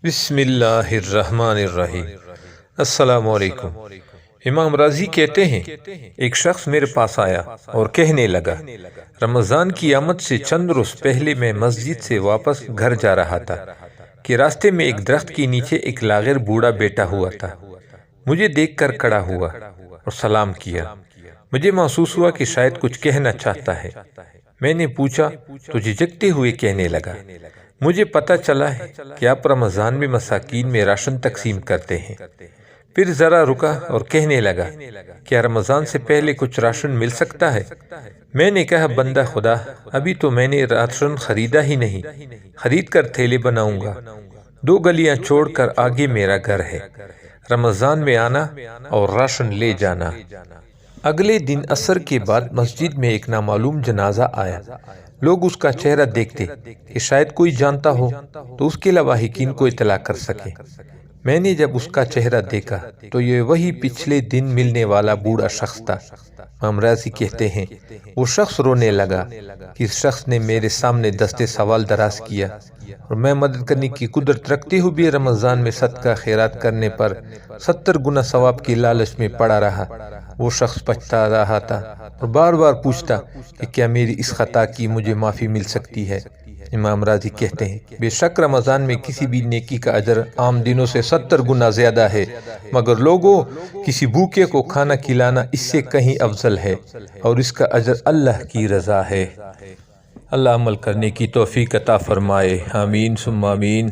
بسم اللہ الرحمن الرحیم۔ السلام علیکم۔ امام راضی کہتے ہیں، ایک شخص میرے پاس آیا اور کہنے لگا، رمضان کی آمد سے چند روز پہلے میں مسجد سے واپس گھر جا رہا تھا کہ راستے میں ایک درخت کے نیچے ایک لاغر بوڑھا بیٹھا ہوا تھا۔ مجھے دیکھ کر کھڑا ہوا اور سلام کیا۔ مجھے محسوس ہوا کہ شاید کچھ کہنا چاہتا ہے۔ میں نے پوچھا تو جھجکتے ہوئے کہنے لگا، مجھے پتہ چلا ہے کہ آپ رمضان میں مساکین میں راشن تقسیم کرتے ہیں۔ پھر ذرا رکا اور کہنے لگا، کیا رمضان سے پہلے کچھ راشن مل سکتا ہے؟ میں نے کہا، بندہ خدا، ابھی تو میں نے راشن خریدا ہی نہیں، خرید کر تھیلے بناؤں گا۔ 2 گلیاں چھوڑ کر آگے میرا گھر ہے۔ رمضان میں آنا اور راشن لے جانا۔ اگلے دن عصر کے بعد مسجد میں ایک نامعلوم جنازہ آیا۔ لوگ اس کا چہرہ دیکھتے کہ شاید کوئی جانتا ہو تو اس کے لاواحقین کو اطلاع کر سکے۔ میں نے جب اس کا چہرہ دیکھا تو یہ وہی پچھلے دن ملنے والا بوڑھا شخص تھا۔ امام راضی کہتے ہیں، وہ شخص رونے لگا کہ اس شخص نے میرے سامنے دست سوال دراز کیا اور میں مدد کرنے کی قدرت رکھتے ہوئے بھی رمضان میں صدقہ خیرات کرنے پر 70 گنا ثواب کی لالچ میں پڑا رہا۔ وہ شخص پچھتا رہا تھا اور بار بار پوچھتا کہ کیا میری اس خطا کی مجھے معافی مل سکتی ہے۔ امام راضی کہتے ہیں، بے شک رمضان میں کسی بھی نیکی کا اجر عام دنوں سے 70 گنا زیادہ ہے، مگر لوگوں، کسی بھوکے کو کھانا کھلانا اس سے کہیں افضل ہے اور اس کا اجر اللہ کی رضا ہے۔ اللہ عمل کرنے کی توفیق عطا فرمائے، آمین ثم آمین۔